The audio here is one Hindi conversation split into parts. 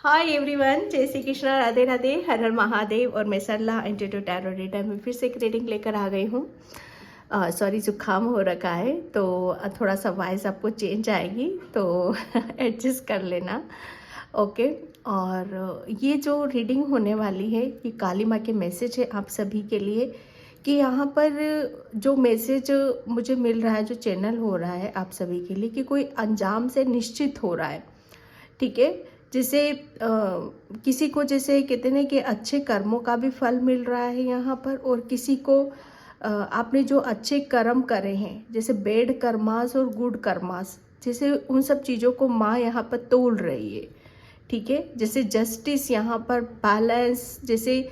हाय एवरीवन, जय श्री कृष्ण, राधे राधे, हर हर महादेव। और मैं सरला इंटू टैरो रीडर में फिर से एक रीडिंग लेकर आ गई हूँ। सॉरी, जुकाम हो रखा है तो थोड़ा सा वॉइस आपको चेंज आएगी, तो एडजस्ट कर लेना। ओके। और ये जो रीडिंग होने वाली है ये काली माँ के मैसेज है आप सभी के लिए, कि यहाँ पर जो मैसेज मुझे मिल रहा है, जो चैनल हो रहा है आप सभी के लिए, कि कोई अंजाम से निश्चित हो रहा है। ठीक है। जैसे किसी को, जैसे कहते हैं कि अच्छे कर्मों का भी फल मिल रहा है यहाँ पर, और किसी को आपने जो अच्छे कर्म करे हैं, जैसे बैड कर्मास और गुड कर्मास, जैसे उन सब चीज़ों को माँ यहाँ पर तोल रही है। ठीक है। जैसे जस्टिस यहाँ पर, बैलेंस, जैसे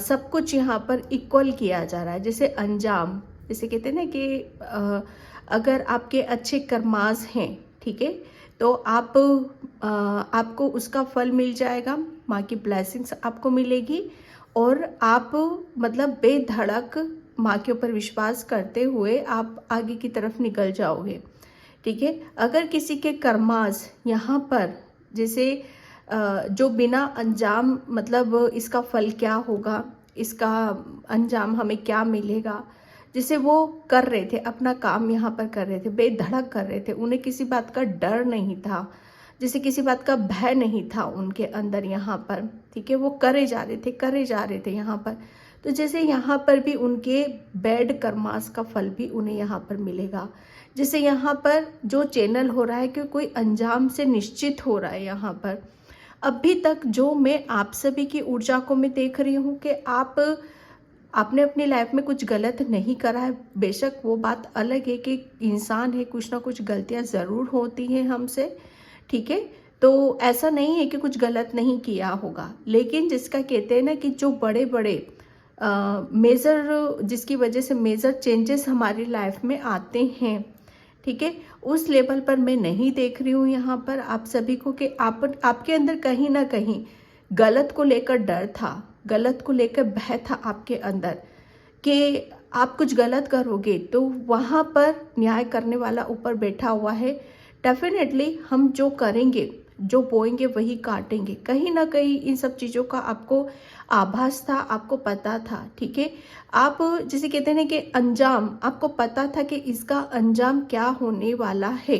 सब कुछ यहाँ पर इक्वल किया जा रहा है। जैसे अंजाम, जैसे कहते हैं ना कि अगर आपके अच्छे कर्मास हैं, ठीक है, तो आपको उसका फल मिल जाएगा, माँ की ब्लेसिंग्स आपको मिलेगी, और आप मतलब बेधड़क माँ के ऊपर विश्वास करते हुए आप आगे की तरफ निकल जाओगे। ठीक है। अगर किसी के कर्मास यहाँ पर, जैसे जो बिना अंजाम, मतलब इसका फल क्या होगा, इसका अंजाम हमें क्या मिलेगा, जैसे वो कर रहे थे अपना काम, यहाँ पर कर रहे थे, बेधड़क कर रहे थे, उन्हें किसी बात का डर नहीं था, जैसे किसी बात का भय नहीं था उनके अंदर यहाँ पर। ठीक है। वो करे जा रहे थे यहाँ पर। तो जैसे यहाँ पर भी उनके बैड कर्मास का फल भी उन्हें यहाँ पर मिलेगा। जैसे यहाँ पर जो चैनल हो रहा है कि कोई अंजाम से निश्चित हो रहा है यहाँ पर। अभी तक जो मैं आप सभी की ऊर्जा को मैं देख रही हूँ कि आपने अपनी लाइफ में कुछ गलत नहीं करा है। बेशक वो बात अलग है कि इंसान है, कुछ ना कुछ गलतियाँ ज़रूर होती हैं हमसे। ठीक है। तो ऐसा नहीं है कि कुछ गलत नहीं किया होगा, लेकिन जिसका कहते हैं ना कि जो बड़े बड़े मेजर, जिसकी वजह से मेजर चेंजेस हमारी लाइफ में आते हैं, ठीक है, उस लेवल पर मैं नहीं देख रही हूँ यहाँ पर आप सभी को, कि आपके अंदर कहीं ना कहीं गलत को लेकर डर था, गलत को लेकर भय था आपके अंदर, कि आप कुछ गलत करोगे तो वहाँ पर न्याय करने वाला ऊपर बैठा हुआ है। डेफिनेटली हम जो करेंगे, जो बोएंगे वही काटेंगे। कहीं ना कहीं इन सब चीज़ों का आपको आभास था, आपको पता था। ठीक है। आप जैसे कहते हैं ना कि अंजाम, आपको पता था कि इसका अंजाम क्या होने वाला है।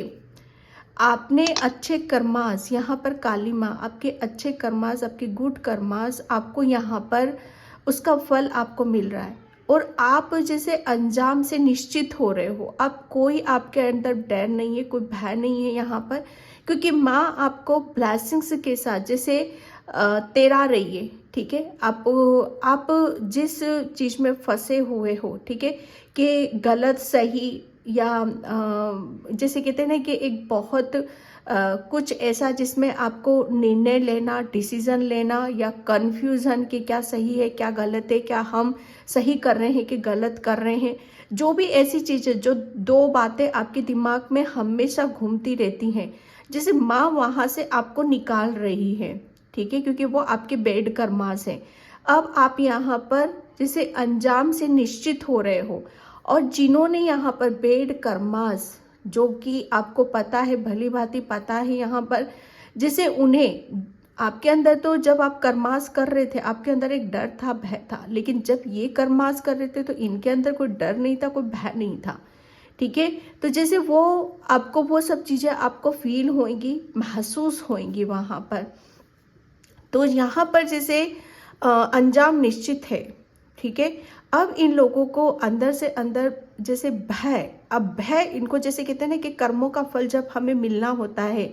आपने अच्छे कर्मास, यहाँ पर काली माँ आपके अच्छे कर्मास, आपके गुड कर्मास, आपको यहाँ पर उसका फल आपको मिल रहा है, और आप जैसे अंजाम से निश्चित हो रहे हो। अब कोई आपके अंदर डर नहीं है, कोई भय नहीं है यहाँ पर, क्योंकि माँ आपको ब्लेसिंग्स के साथ जैसे तेरा रही है। ठीक है। आप जिस चीज़ में फंसे हुए हो, ठीक है, कि गलत सही, या जैसे कहते हैं ना कि एक बहुत कुछ ऐसा जिसमें आपको निर्णय लेना, डिसीजन लेना, या कन्फ्यूज़न कि क्या सही है क्या गलत है, क्या हम सही कर रहे हैं कि गलत कर रहे हैं, जो भी ऐसी चीज़ें, जो दो बातें आपके दिमाग में हमेशा घूमती रहती हैं, जैसे माँ वहाँ से आपको निकाल रही है। ठीक है। क्योंकि वो आपके बैड कर्मास हैं। अब आप यहाँ पर जैसे अंजाम से निश्चित हो रहे हो, और जिन्होंने यहाँ पर बैड कर्मास, जो कि आपको पता है, भली भांति पता है यहाँ पर, जैसे उन्हें आपके अंदर, तो जब आप कर्मास कर रहे थे आपके अंदर एक डर था, भय था, लेकिन जब ये कर्मास कर रहे थे तो इनके अंदर कोई डर नहीं था, कोई भय नहीं था। ठीक है। तो जैसे वो आपको वो सब चीज़ें आपको फील होंगी, महसूस होंगी वहाँ पर। तो यहाँ पर जैसे अंजाम निश्चित है। ठीक है। अब इन लोगों को अंदर से अंदर जैसे भय, अब भय इनको, जैसे कहते हैं ना कि कर्मों का फल जब हमें मिलना होता है,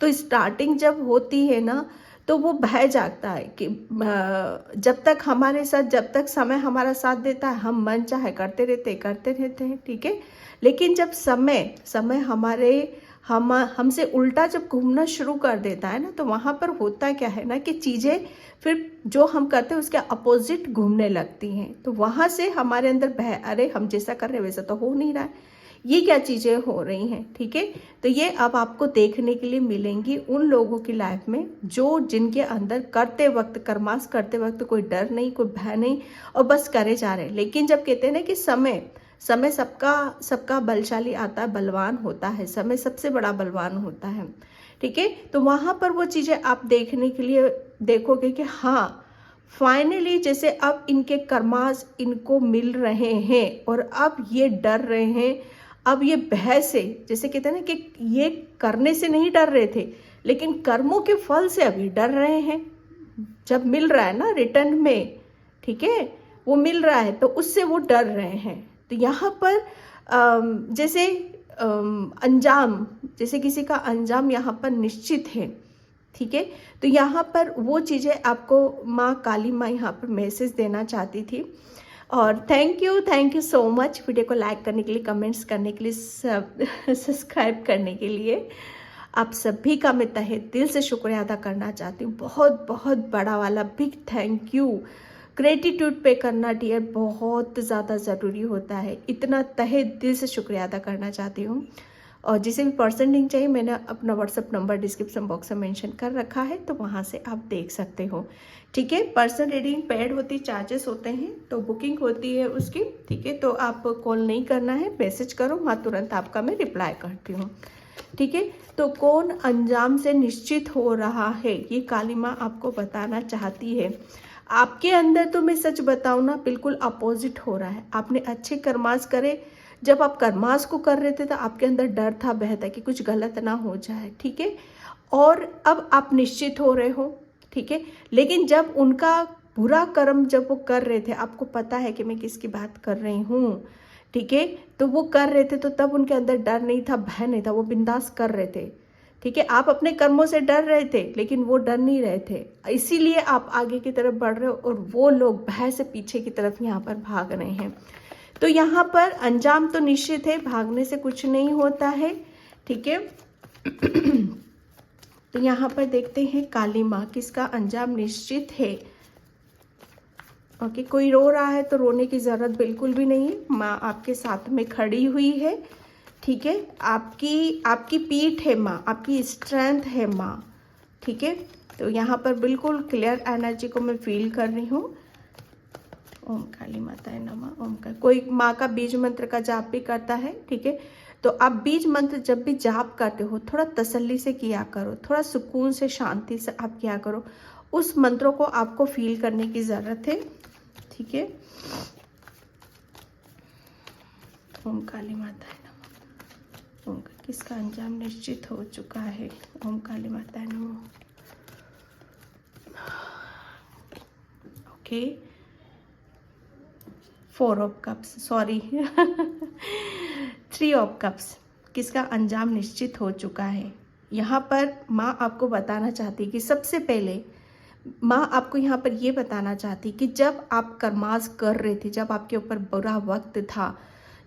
तो स्टार्टिंग जब होती है ना, तो वो भय जागता है कि जब तक हमारे साथ, जब तक समय हमारा साथ देता है, हम मन चाहे करते रहते हैं। ठीक है। लेकिन जब समय समय हमारे हमसे उल्टा जब घूमना शुरू कर देता है ना, तो वहाँ पर होता क्या है ना कि चीज़ें फिर जो हम करते हैं उसके अपोजिट घूमने लगती हैं। तो वहाँ से हमारे अंदर भय, अरे हम जैसा कर रहे हैं वैसा तो हो नहीं रहा है, ये क्या चीज़ें हो रही हैं। ठीक है। तो ये अब आपको देखने के लिए मिलेंगी उन लोगों की लाइफ में जो, जिनके अंदर करते वक्त, कर्मास करते वक्त कोई डर नहीं, कोई भय नहीं, और बस करे जा रहे हैं। लेकिन जब कहते हैं ना कि समय समय सबका बलशाली आता है, बलवान होता है, समय सबसे बड़ा बलवान होता है। ठीक है। तो वहाँ पर वो चीज़ें आप देखने के लिए देखोगे कि हाँ फाइनली जैसे अब इनके कर्मास इनको मिल रहे हैं और अब ये डर रहे हैं, अब ये भय से, जैसे कहते हैं ना कि ये करने से नहीं डर रहे थे लेकिन कर्मों के फल से अभी डर रहे हैं। जब मिल रहा है ना रिटर्न में, ठीक है, वो मिल रहा है तो उससे वो डर रहे हैं। तो यहाँ पर जैसे अंजाम, जैसे किसी का अंजाम यहाँ पर निश्चित है, ठीक है। तो यहाँ पर वो चीज़ें आपको माँ काली माँ यहाँ पर मैसेज देना चाहती थी। और thank you so much video को लाइक करने के लिए, कमेंट्स करने के लिए, सब्सक्राइब करने के लिए। आप सभी का मैं तहे दिल से शुक्रिया अदा करना चाहती हूँ। बहुत बहुत बड़ा वाला बिग थैंक यू। ग्रेटिट्यूड पे करना डियर बहुत ज़्यादा ज़रूरी होता है। इतना तहे दिल से शुक्रिया अदा करना चाहती हूँ। और जिसे भी पर्सन लिंक चाहिए मैंने अपना व्हाट्सअप नंबर डिस्क्रिप्शन बॉक्स में मेंशन कर रखा है, तो वहाँ से आप देख सकते हो, ठीक है। पर्सन रीडिंग पेड होती, चार्जेस होते हैं, तो बुकिंग होती है उसकी, ठीक है। तो आप कॉल नहीं करना है, मैसेज करो, वहाँ तुरंत आपका मैं रिप्लाई करती हूँ, ठीक है। तो कौन अंजाम से निश्चित हो रहा है ये काली माँ आपको बताना चाहती है। आपके अंदर तो मैं सच बताऊँ ना बिल्कुल अपोजिट हो रहा है। आपने अच्छे कर्मास करे, जब आप कर्मास को कर रहे थे तो आपके अंदर डर था, भय था कि कुछ गलत ना हो जाए, ठीक है। और अब आप निश्चित हो रहे हो, ठीक है। लेकिन जब उनका बुरा कर्म जब वो कर रहे थे, आपको पता है कि मैं किसकी बात कर रही हूँ, ठीक है। तो वो कर रहे थे तो तब उनके अंदर डर नहीं था, भय नहीं था, वो बिंदास कर रहे थे, ठीक है। आप अपने कर्मों से डर रहे थे लेकिन वो डर नहीं रहे थे, इसीलिए आप आगे की तरफ बढ़ रहे हो और वो लोग भय से पीछे की तरफ यहाँ पर भाग रहे हैं। तो यहाँ पर अंजाम तो निश्चित है, भागने से कुछ नहीं होता है, ठीक है। तो यहाँ पर देखते हैं काली माँ किसका अंजाम निश्चित है। ओके, कोई रो रहा है तो रोने की ज़रूरत बिल्कुल भी नहीं है, माँ आपके साथ में खड़ी हुई है, ठीक है। आपकी पीठ है माँ, आपकी स्ट्रेंथ है माँ, ठीक है। तो यहाँ पर बिल्कुल क्लियर एनर्जी को मैं फील कर रही हूँ। ओम काली माता है नमः। ओम का कोई माँ का बीज मंत्र का जाप भी करता है, ठीक है। तो आप बीज मंत्र जब भी जाप करते हो थोड़ा तसल्ली से किया करो, थोड़ा सुकून से, शांति से आप किया करो। उस मंत्रों को आपको फील करने की ज़रूरत है, ठीक है। ओम काली माता है नमः। ओम का किसका अंजाम निश्चित हो चुका है। ओम काली माता है नमः। Okay, 4 of cups, sorry 3 of cups, किसका अंजाम निश्चित हो चुका है। यहाँ पर माँ आपको बताना चाहती कि सबसे पहले माँ आपको यहाँ पर ये बताना चाहती कि जब आप कर्मास कर रहे थे, जब आपके ऊपर बुरा वक्त था,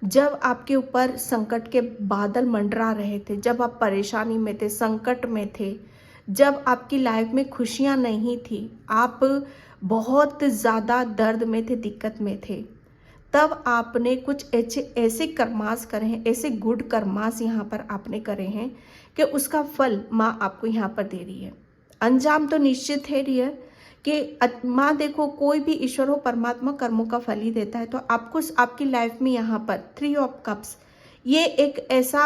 जब आपके ऊपर संकट के बादल मंडरा रहे थे, जब आप परेशानी में थे, संकट में थे, जब आपकी लाइफ में खुशियाँ नहीं थी, आप बहुत ज़्यादा दर्द में थे, दिक्कत में थे, तब आपने कुछ ऐसे कर्मास करे हैं, ऐसे गुड कर्मास यहाँ पर आपने करे हैं कि उसका फल माँ आपको यहाँ पर दे रही है। अंजाम तो निश्चित है डियर कि माँ देखो कोई भी ईश्वर हो, परमात्मा कर्मों का फल ही देता है। तो आपको आपकी लाइफ में यहाँ पर 3 ऑफ कप्स, ये एक ऐसा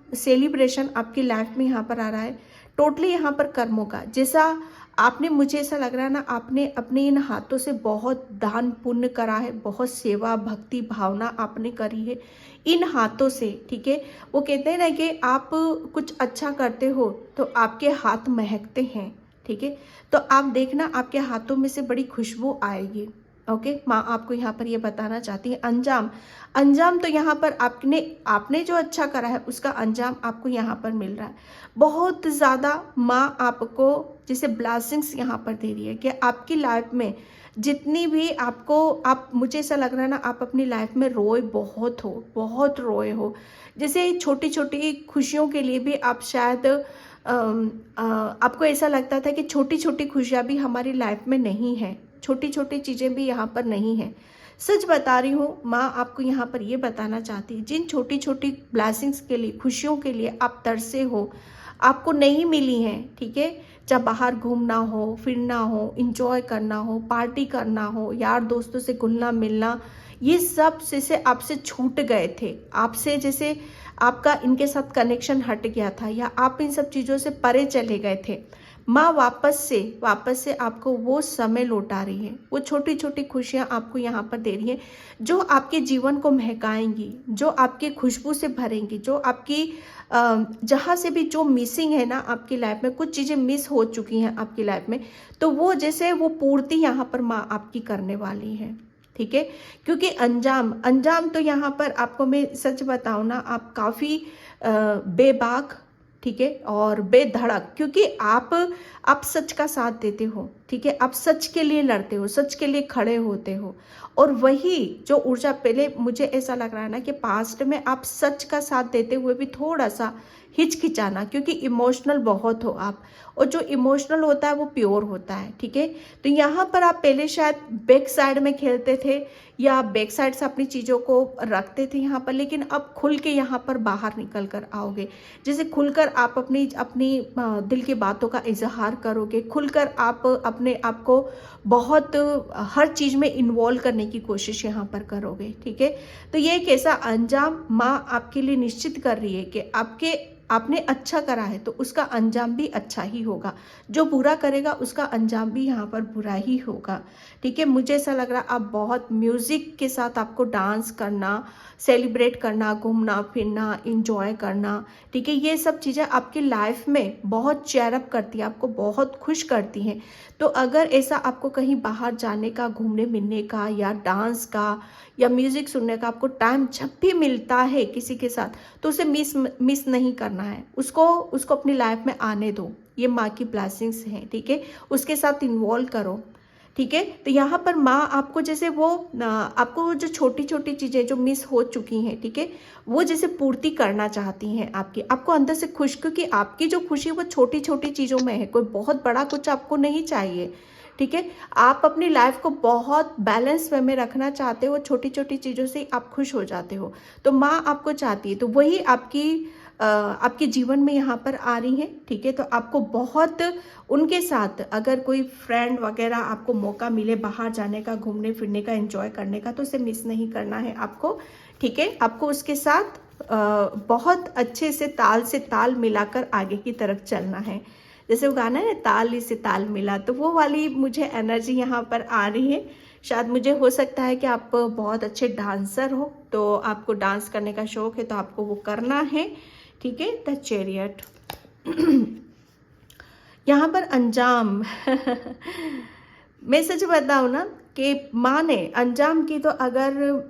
सेलिब्रेशन आपकी लाइफ में यहाँ पर आ रहा है, टोटली यहाँ पर कर्मों का। जैसा आपने, मुझे ऐसा लग रहा है ना, आपने अपने इन हाथों से बहुत दान पुण्य करा है, बहुत सेवा भक्ति भावना आपने करी है इन हाथों से, ठीक है। वो कहते हैं ना कि आप कुछ अच्छा करते हो तो आपके हाथ महकते हैं, ठीक है। तो आप देखना आपके हाथों में से बड़ी खुशबू आएगी। ओके, माँ आपको यहाँ पर ये बताना चाहती है। अंजाम तो यहाँ पर आपने जो अच्छा करा है उसका अंजाम आपको यहाँ पर मिल रहा है। बहुत ज़्यादा माँ आपको जैसे ब्लेसिंग्स यहाँ पर दे रही है कि आपकी लाइफ में जितनी भी आप मुझे ऐसा लग रहा है ना, आप अपनी लाइफ में बहुत रोए हो। जैसे छोटी छोटी खुशियों के लिए भी आप शायद आपको ऐसा लगता था कि छोटी छोटी खुशियाँ भी हमारी लाइफ में नहीं है, छोटी छोटी चीज़ें भी यहाँ पर नहीं है। सच बता रही हूँ, माँ आपको यहाँ पर ये बताना चाहती है, जिन छोटी छोटी ब्लेसिंग्स के लिए, खुशियों के लिए आप तरसे हो, आपको नहीं मिली हैं, ठीक है। जब बाहर घूमना हो, फिरना हो, इंजॉय करना हो, पार्टी करना हो, यार दोस्तों से घुलना मिलना, ये सब जैसे आपसे छूट गए थे, आपसे जैसे आपका इनके साथ कनेक्शन हट गया था, या आप इन सब चीज़ों से परे चले गए थे। माँ वापस से आपको वो समय लौटा रही है, वो छोटी छोटी खुशियाँ आपको यहाँ पर दे रही है, जो आपके जीवन को महकाएंगी, जो आपकी खुशबू से भरेंगी, जो आपकी जहाँ से भी जो मिसिंग है ना आपकी लाइफ में, कुछ चीज़ें मिस हो चुकी हैं आपकी लाइफ में, तो वो जैसे वो पूर्ति यहाँ पर माँ आपकी करने वाली है। ठीक है, क्योंकि अंजाम तो यहाँ पर आपको मैं सच बताऊँ ना, आप काफ़ी बेबाक, ठीक है, और बेधड़क, क्योंकि आप सच का साथ देते हो। ठीक है, आप सच के लिए लड़ते हो, सच के लिए खड़े होते हो, और वही जो ऊर्जा, पहले मुझे ऐसा लग रहा है ना कि पास्ट में आप सच का साथ देते हुए भी थोड़ा सा हिचकिचाना, क्योंकि इमोशनल बहुत हो आप, और जो इमोशनल होता है वो प्योर होता है। ठीक है, तो यहाँ पर आप पहले शायद बैक साइड में खेलते थे, या बैक साइड से अपनी चीज़ों को रखते थे यहाँ पर, लेकिन अब खुल के यहाँ पर बाहर निकल कर आओगे। जैसे खुलकर आप अपनी अपनी दिल की बातों का इजहार करोगे, खुलकर आप अपने आप को बहुत हर चीज़ में इन्वॉल्व करने की कोशिश यहाँ पर करोगे। ठीक है, तो ये एक ऐसा अंजाम माँ आपके लिए निश्चित कर रही है कि आपने अच्छा करा है तो उसका अंजाम भी अच्छा ही होगा, जो बुरा करेगा उसका अंजाम भी यहाँ पर बुरा ही होगा। ठीक है, मुझे ऐसा लग रहा है आप बहुत म्यूज़िक के साथ आपको डांस करना, सेलिब्रेट करना, घूमना फिरना, इंजॉय करना, ठीक है, ये सब चीज़ें आपकी लाइफ में बहुत चेयरअप करती है, आपको बहुत खुश करती हैं। तो अगर ऐसा आपको कहीं बाहर जाने का, घूमने मिलने का, या डांस का, या म्यूज़िक सुनने का आपको टाइम जब भी मिलता है किसी के साथ, तो उसे मिस नहीं करना है, उसको अपनी लाइफ में आने दो। ये माँ की ब्लेसिंग्स हैं। ठीक है, उसके साथ इन्वॉल्व करो। ठीक है, तो यहाँ पर माँ आपको जैसे आपको जो छोटी छोटी चीज़ें जो मिस हो चुकी हैं, ठीक है, वो जैसे पूर्ति करना चाहती हैं आपको अंदर से खुश, क्योंकि आपकी जो खुशी वो छोटी छोटी चीज़ों में है, कोई बहुत बड़ा कुछ आपको नहीं चाहिए। ठीक है, आप अपनी लाइफ को बहुत बैलेंस वे में रखना चाहते हो, छोटी छोटी चीज़ों से आप खुश हो जाते हो, तो माँ आपको चाहती है, तो वही आपके जीवन में यहाँ पर आ रही है। ठीक है, तो आपको बहुत उनके साथ अगर कोई फ्रेंड वगैरह आपको मौका मिले बाहर जाने का, घूमने फिरने का, एंजॉय करने का, तो उसे मिस नहीं करना है आपको। ठीक है, आपको उसके साथ बहुत अच्छे से ताल मिलाकर आगे की तरफ चलना है। जैसे वो गाना है ताल से ताल मिला, तो वो वाली मुझे एनर्जी यहाँ पर आ रही है। शायद मुझे हो सकता है कि आप बहुत अच्छे डांसर हो, तो आपको डांस करने का शौक है, तो आपको वो करना है। ठीक है, द चैरियट यहाँ पर अंजाम मैं सच बताऊँ ना कि माँ ने अंजाम की, तो अगर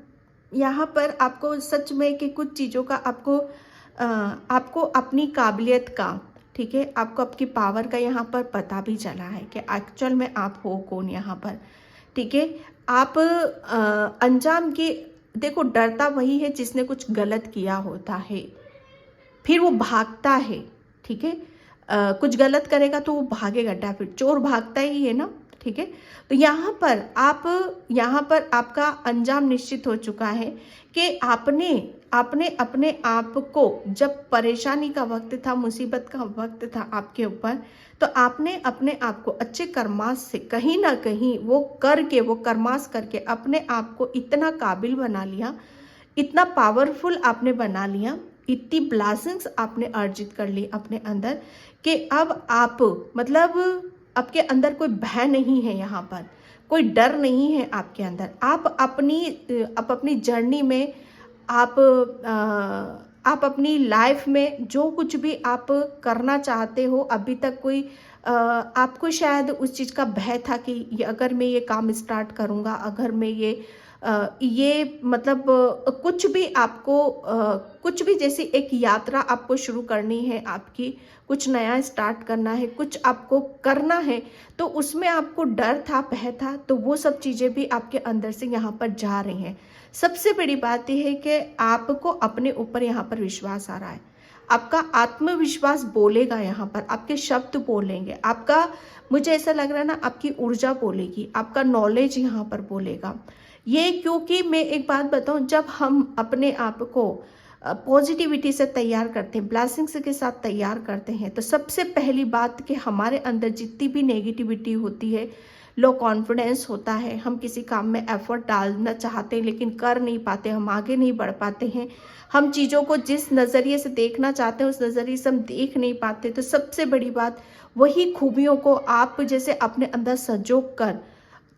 यहाँ पर आपको सच में कि कुछ चीज़ों का आपको अपनी काबिलियत का, ठीक है, आपको आपकी पावर का यहाँ पर पता भी चला है कि एक्चुअल में आप हो कौन यहाँ पर। ठीक है, आप अंजाम की, देखो डरता वही है जिसने कुछ गलत किया होता है, फिर वो भागता है। ठीक है, कुछ गलत करेगा तो वो भागेगा, फिर चोर भागता ही है ना। ठीक है, तो यहाँ पर आपका अंजाम निश्चित हो चुका है कि आपने अपने आप को, जब परेशानी का वक्त था, मुसीबत का वक्त था आपके ऊपर, तो आपने अपने आप को अच्छे कर्मास से कहीं ना कहीं वो कर्मास करके अपने आप को इतना काबिल बना लिया, इतना पावरफुल आपने बना लिया, इतनी ब्लेसिंग्स आपने अर्जित कर ली अपने अंदर, कि अब आप मतलब आपके अंदर कोई भय नहीं है, यहाँ पर कोई डर नहीं है आपके अंदर। आप अपनी जर्नी में, आप अपनी लाइफ में जो कुछ भी आप करना चाहते हो, अभी तक आपको शायद उस चीज़ का भय था कि अगर मैं ये काम स्टार्ट करूँगा, अगर मैं ये मतलब कुछ भी जैसी एक यात्रा आपको शुरू करनी है, आपकी कुछ नया स्टार्ट करना है, कुछ आपको करना है, तो उसमें आपको डर था, भय था, तो वो सब चीज़ें भी आपके अंदर से यहाँ पर जा रही हैं। सबसे बड़ी बात यह है कि आपको अपने ऊपर यहाँ पर विश्वास आ रहा है, आपका आत्मविश्वास बोलेगा, यहाँ पर आपके शब्द बोलेंगे, मुझे ऐसा लग रहा है ना, आपकी ऊर्जा बोलेगी, आपका नॉलेज यहाँ पर बोलेगा। ये क्योंकि मैं एक बात बताऊं, जब हम अपने आप को पॉजिटिविटी से तैयार करते हैं, ब्लेसिंग्स के साथ तैयार करते हैं, तो सबसे पहली बात कि हमारे अंदर जितनी भी नेगेटिविटी होती है, लो कॉन्फिडेंस होता है, हम किसी काम में एफर्ट डालना चाहते हैं लेकिन कर नहीं पाते, हम आगे नहीं बढ़ पाते हैं, हम चीज़ों को जिस नज़रिए से देखना चाहते हैं उस नज़रिए से हम देख नहीं पाते। तो सबसे बड़ी बात, वही खूबियों को आप जैसे अपने अंदर संजो कर,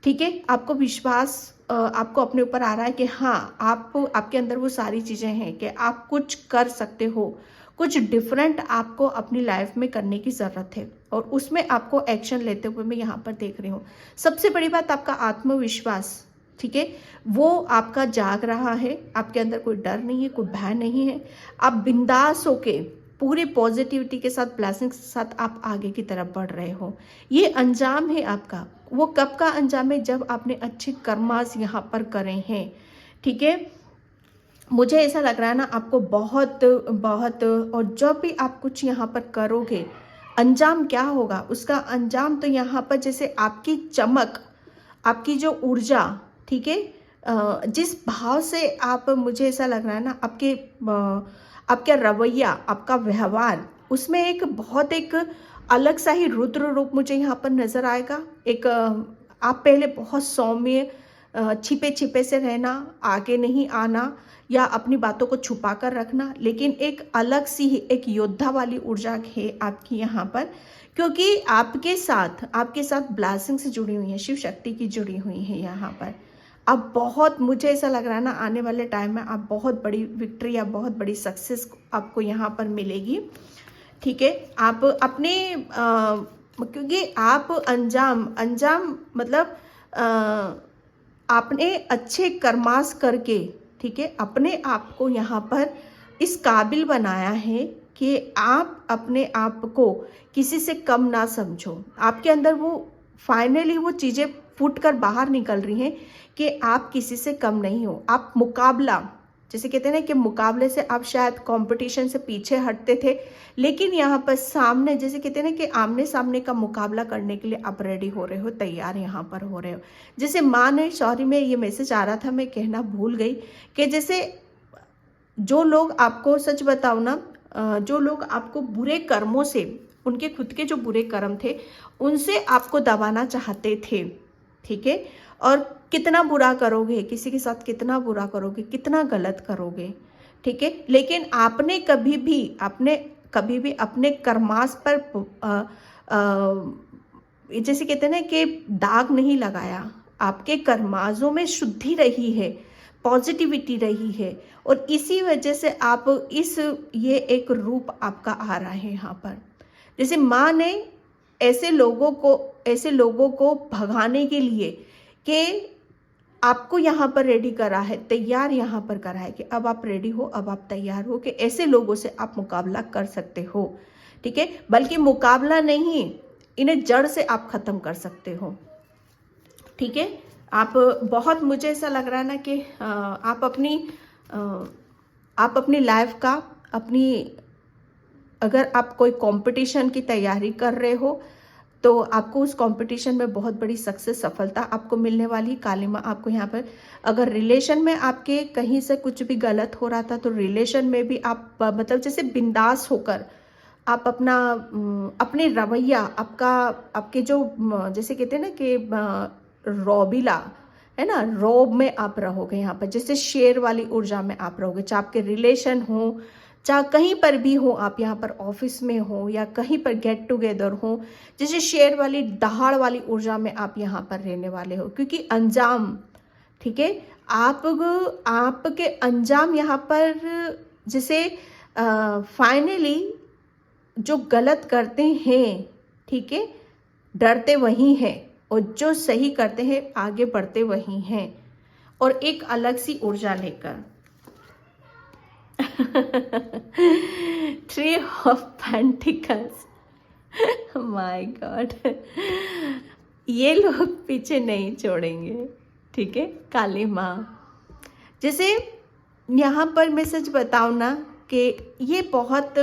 ठीक है, आपको विश्वास आपको अपने ऊपर आ रहा है कि हाँ, आपके अंदर वो सारी चीज़ें हैं कि आप कुछ कर सकते हो, कुछ डिफरेंट आपको अपनी लाइफ में करने की ज़रूरत है और उसमें आपको एक्शन लेते हुए मैं यहाँ पर देख रही हूँ। सबसे बड़ी बात, आपका आत्मविश्वास, ठीक है, वो आपका जाग रहा है, आपके अंदर कोई डर नहीं है, कोई भय नहीं है, आप बिंदास होके पूरे पॉजिटिविटी के साथ, ब्लेसिंग्स के साथ आप आगे की तरफ बढ़ रहे हो। ये अंजाम है आपका। वो कब का अंजाम है? जब आपने अच्छे कर्मास यहाँ पर करे हैं, ठीक है। मुझे ऐसा लग रहा है ना, आपको बहुत बहुत, और जब भी आप कुछ यहाँ पर करोगे, अंजाम क्या होगा उसका? अंजाम तो यहाँ पर जैसे आपकी चमक, आपकी जो ऊर्जा, ठीक है, जिस भाव से आप, मुझे ऐसा लग रहा है ना, आपका रवैया, आपका व्यवहार, उसमें एक बहुत एक अलग सा ही रुद्र रूप मुझे यहाँ पर नज़र आएगा। एक आप पहले बहुत सौम्य, छिपे छिपे से रहना, आगे नहीं आना या अपनी बातों को छुपा कर रखना, लेकिन एक अलग सी ही एक योद्धा वाली ऊर्जा है आपकी यहाँ पर, क्योंकि आपके साथ ब्लेसिंग से जुड़ी हुई है, शिव शक्ति की जुड़ी हुई है यहाँ पर। अब बहुत, मुझे ऐसा लग रहा है ना, आने वाले टाइम में आप बहुत बड़ी विक्ट्री या बहुत बड़ी सक्सेस आपको यहाँ पर मिलेगी, ठीक है। आप अपने क्योंकि आप अंजाम मतलब आपने अच्छे कर्मास करके, ठीक है, अपने आप को यहाँ पर इस काबिल बनाया है कि आप अपने आप को किसी से कम ना समझो। आपके अंदर वो फाइनली वो चीज़ें फूट कर बाहर निकल रही हैं कि आप किसी से कम नहीं हो। आप मुकाबला, जैसे कहते हैं ना कि मुकाबले से आप शायद कंपटीशन से पीछे हटते थे, लेकिन यहाँ पर सामने, जैसे कहते हैं ना कि आमने सामने का मुकाबला करने के लिए आप रेडी हो रहे हो, तैयार यहाँ पर हो रहे हो। जैसे माँ ने, सॉरी में ये मैसेज आ रहा था, मैं कहना भूल गई कि जैसे जो लोग आपको, सच बताओ ना, जो लोग आपको बुरे कर्मों से, उनके खुद के जो बुरे कर्म थे उनसे आपको दबाना चाहते थे, ठीक है, और कितना बुरा करोगे, किसी के साथ कितना बुरा करोगे, कितना गलत करोगे, ठीक है, लेकिन आपने कभी भी अपने कर्मास पर जैसे कहते हैं ना कि दाग नहीं लगाया। आपके कर्माजों में शुद्धि रही है, पॉजिटिविटी रही है, और इसी वजह से आप ये एक रूप आपका आ रहा है यहाँ पर। जैसे माँ ने ऐसे लोगों को भगाने के लिए कि आपको यहाँ पर रेडी करा है, तैयार यहाँ पर करा है कि अब आप रेडी हो, अब आप तैयार हो कि ऐसे लोगों से आप मुकाबला कर सकते हो, ठीक है। बल्कि मुकाबला नहीं, इन्हें जड़ से आप ख़त्म कर सकते हो, ठीक है। आप बहुत, मुझे ऐसा लग रहा है ना कि आप अपनी लाइफ का, अगर आप कोई कंपटीशन की तैयारी कर रहे हो तो आपको उस कंपटीशन में बहुत बड़ी सक्सेस, सफलता आपको मिलने वाली। काली माँ आपको यहाँ पर, अगर रिलेशन में आपके कहीं से कुछ भी गलत हो रहा था तो रिलेशन में भी आप मतलब जैसे बिंदास होकर आप अपने रवैया, आपके जो जैसे कहते हैं ना कि रौबीला है ना, रौब में आप रहोगे यहाँ पर, जैसे शेर वाली ऊर्जा में आप रहोगे। चाहे आपके रिलेशन हो, चाहे कहीं पर भी हो, आप यहाँ पर ऑफिस में हो या कहीं पर गेट टुगेदर हो, जैसे शेर वाली, दहाड़ वाली ऊर्जा में आप यहाँ पर रहने वाले हो। क्योंकि अंजाम, ठीक है, आपके अंजाम यहाँ पर, जैसे फाइनली जो गलत करते हैं, ठीक है, डरते वही हैं, और जो सही करते हैं आगे बढ़ते वही हैं, और एक अलग सी ऊर्जा लेकर। Tree of pentacles, my God, ये लोग पीछे नहीं छोड़ेंगे, ठीक है। काली माँ, जैसे यहाँ पर मैं सच बताऊँ ना कि ये बहुत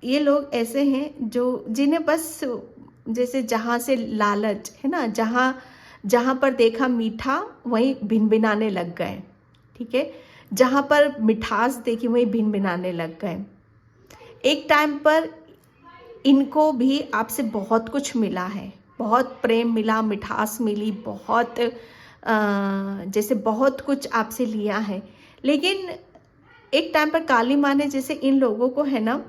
ये लोग ऐसे हैं जिन्हें बस, जैसे जहाँ से लालच है ना, जहाँ पर देखा मीठा वहीं भिनभिनाने लग गए, ठीक है, जहाँ पर मिठास देखी वहीं भिनभिनाने लग गए। एक टाइम पर इनको भी आपसे बहुत कुछ मिला है, बहुत प्रेम मिला, मिठास मिली, बहुत जैसे बहुत कुछ आपसे लिया है। लेकिन एक टाइम पर काली माँ ने जैसे इन लोगों को है ना,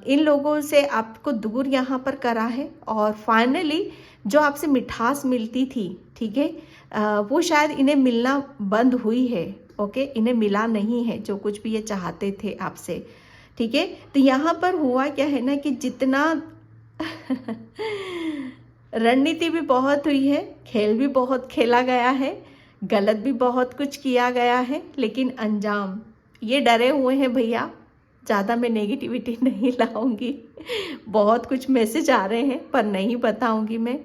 इन लोगों से आपको दूर यहाँ पर करा है, और फाइनली जो आपसे मिठास मिलती थी, ठीक है, वो शायद इन्हें मिलना बंद हुई है। ओके, इन्हें मिला नहीं है जो कुछ भी ये चाहते थे आपसे, ठीक है। तो यहाँ पर हुआ क्या है ना कि जितना रणनीति भी बहुत हुई है, खेल भी बहुत खेला गया है, गलत भी बहुत कुछ किया गया है, लेकिन अंजाम, ये डरे हुए हैं भैया। ज़्यादा मैं नेगेटिविटी नहीं लाऊंगी, बहुत कुछ मैसेज आ रहे हैं पर नहीं बताऊंगी मैं,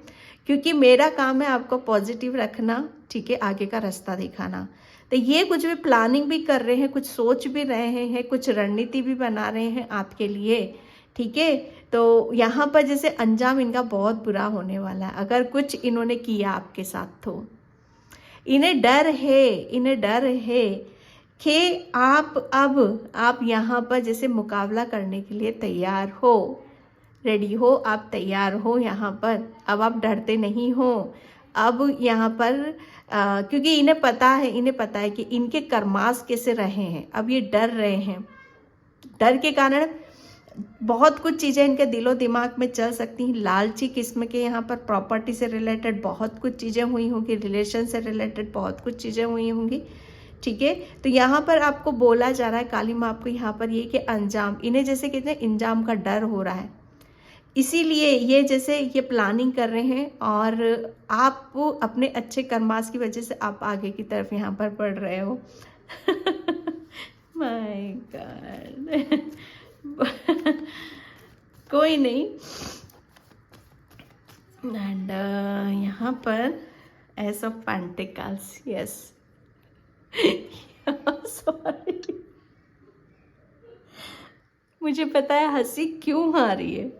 क्योंकि मेरा काम है आपको पॉजिटिव रखना, ठीक है, आगे का रास्ता दिखाना। तो ये कुछ भी प्लानिंग भी कर रहे हैं, कुछ सोच भी रहे हैं, कुछ रणनीति भी बना रहे हैं आपके लिए, ठीक है। तो यहाँ पर जैसे अंजाम इनका बहुत बुरा होने वाला है अगर कुछ इन्होंने किया आपके साथ। तो इन्हें डर है, इन्हें डर है कि आप यहाँ पर जैसे मुकाबला करने के लिए तैयार हो, रेडी हो, आप तैयार हो यहाँ पर, अब आप डरते नहीं हो। अब यहाँ पर क्योंकि इन्हें पता है कि इनके कर्मास कैसे रहे हैं, अब ये डर रहे हैं। डर के कारण बहुत कुछ चीज़ें इनके दिलो दिमाग में चल सकती हैं। लालची किस्म के यहाँ पर प्रॉपर्टी से रिलेटेड बहुत कुछ चीज़ें हुई होंगी, रिलेशन से रिलेटेड बहुत कुछ चीज़ें हुई होंगी, ठीक है। तो यहाँ पर आपको बोला जा रहा है, काली माँ आपको यहाँ पर ये कि अंजाम, इन्हें जैसे कहते हैं इंजाम का डर हो रहा है, इसीलिए ये जैसे ये प्लानिंग कर रहे हैं, और आप अपने अच्छे कर्मास की वजह से आप आगे की तरफ यहाँ पर बढ़ रहे हो। My God. कोई नहीं। एंड यहाँ पर S of pentacles, yes, sorry, मुझे पता है हंसी क्यों आ रही है।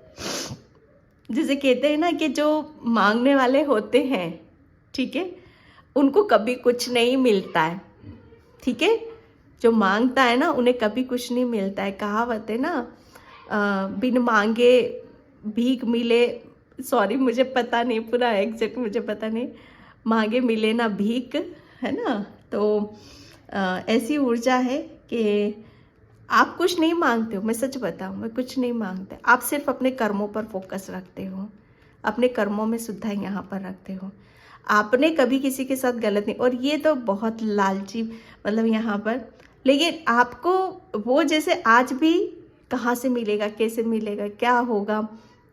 जैसे कहते हैं ना कि जो मांगने वाले होते हैं, ठीक है, उनको कभी कुछ नहीं मिलता है, ठीक है। जो मांगता है ना उन्हें कभी कुछ नहीं मिलता है। कहावत है ना, बिन मांगे भीख मिले, सॉरी मुझे पता नहीं पूरा एग्जैक्ट, मुझे पता नहीं, मांगे मिले ना भीख, है ना। तो ऐसी ऊर्जा है कि आप कुछ नहीं मांगते हो, मैं सच बताऊं, मैं कुछ नहीं मांगते, आप सिर्फ अपने कर्मों पर फोकस रखते हो, अपने कर्मों में शुद्धा यहाँ पर रखते हो, आपने कभी किसी के साथ गलत नहीं। और ये तो बहुत लालची मतलब यहाँ पर, लेकिन आपको वो जैसे आज भी कहाँ से मिलेगा, कैसे मिलेगा, क्या होगा,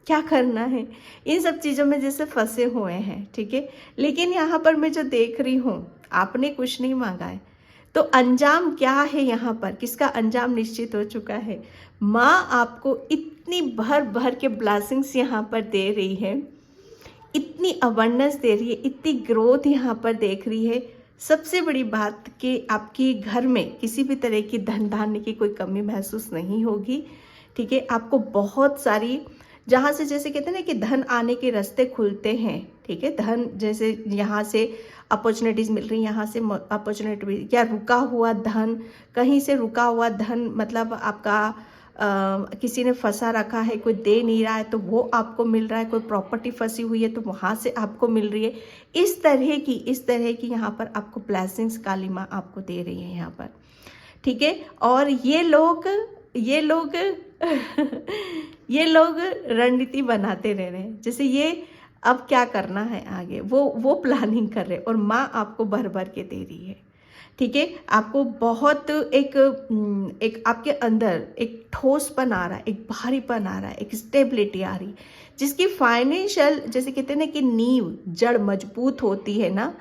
क्या करना है, इन सब चीज़ों में जैसे फंसे हुए हैं, ठीक है। लेकिन यहाँ पर मैं जो देख रही हूँ, आपने कुछ नहीं मांगा है, तो अंजाम क्या है यहाँ पर, किसका अंजाम निश्चित हो चुका है। माँ आपको इतनी भर भर के ब्लेसिंग्स यहाँ पर दे रही है, इतनी अबंडेंस दे रही है, इतनी ग्रोथ यहाँ पर देख रही है। सबसे बड़ी बात कि आपके घर में किसी भी तरह की धन धान्य की कोई कमी महसूस नहीं होगी, ठीक है। आपको बहुत सारी, जहाँ से जैसे कहते हैं ना कि धन आने के रास्ते खुलते हैं, ठीक है, धन जैसे यहाँ से अपॉर्चुनिटीज़ मिल रही, यहाँ से अपॉर्चुनिटी, या रुका हुआ धन, कहीं से रुका हुआ धन, मतलब आपका किसी ने फंसा रखा है, कोई दे नहीं रहा है तो वो आपको मिल रहा है, कोई प्रॉपर्टी फंसी हुई है तो वहाँ से आपको मिल रही है। इस तरह की यहाँ पर आपको ब्लेसिंग्स काली माँ आपको दे रही है यहाँ पर, ठीक है। और ये लोग ये लोग रणनीति बनाते रह रहे हैं, जैसे ये अब क्या करना है आगे, वो प्लानिंग कर रहे हैं, और माँ आपको भर भर के दे रही है, ठीक है। आपको बहुत एक आपके अंदर एक ठोसपन आ रहा है, एक भारीपन आ रहा है, एक स्टेबिलिटी आ रही, जिसकी फाइनेंशियल जैसे कहते हैं ना कि नींव जड़ मजबूत होती है ना,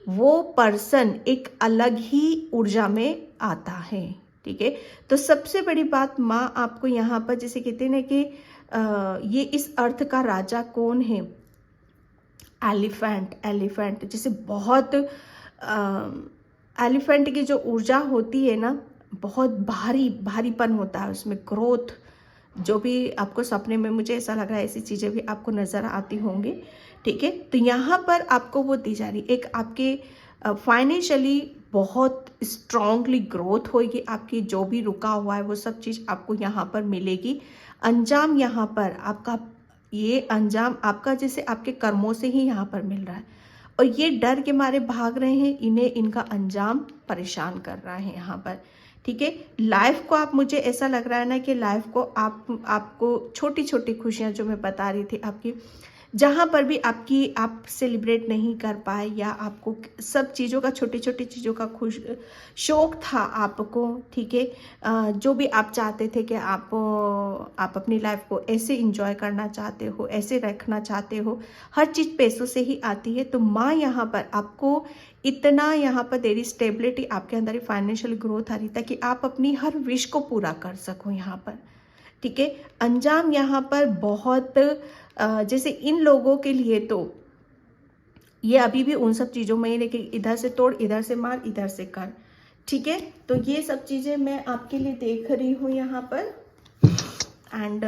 वो पर्सन एक अलग ही ऊर्जा में आता है, ठीक है। तो सबसे बड़ी बात, माँ आपको यहाँ पर जैसे कहते हैं ना कि ये इस अर्थ का राजा कौन है, एलिफेंट जैसे बहुत एलिफेंट की जो ऊर्जा होती है ना, बहुत भारीपन होता है उसमें, ग्रोथ, जो भी आपको सपने में, मुझे ऐसा लग रहा है ऐसी चीज़ें भी आपको नज़र आती होंगी, ठीक है। तो यहाँ पर आपको वो दी जा रही, एक आपके फाइनेंशियली बहुत स्ट्रांगली ग्रोथ होगी आपकी, जो भी रुका हुआ है वो सब चीज़ आपको यहाँ पर मिलेगी। अंजाम यहाँ पर आपका ये अंजाम आपका जैसे आपके कर्मों से ही यहाँ पर मिल रहा है, और ये डर के मारे भाग रहे हैं, इन्हें इनका अंजाम परेशान कर रहा है यहाँ पर। ठीक है, लाइफ को आप, मुझे ऐसा लग रहा है ना कि लाइफ को आपको छोटी छोटी खुशियाँ जो मैं बता रही थी आपकी, जहाँ पर भी आप सेलिब्रेट नहीं कर पाए, या आपको सब चीज़ों का, छोटी छोटी चीज़ों का शौक था आपको, ठीक है, जो भी आप चाहते थे कि आप अपनी लाइफ को ऐसे इंजॉय करना चाहते हो, ऐसे रखना चाहते हो, हर चीज़ पैसों से ही आती है। तो माँ यहाँ पर आपको इतना, यहाँ पर देरी स्टेबिलिटी आपके अंदर, फाइनेंशियल ग्रोथ आ रही ताकि आप अपनी हर विश को पूरा कर सको यहाँ पर। ठीक है, अंजाम यहाँ पर बहुत जैसे इन लोगों के लिए तो ये अभी भी उन सब चीज़ों में, लेकिन इधर से तोड़, इधर से मार, इधर से कर। ठीक है, तो ये सब चीज़ें मैं आपके लिए देख रही हूँ यहाँ पर। एंड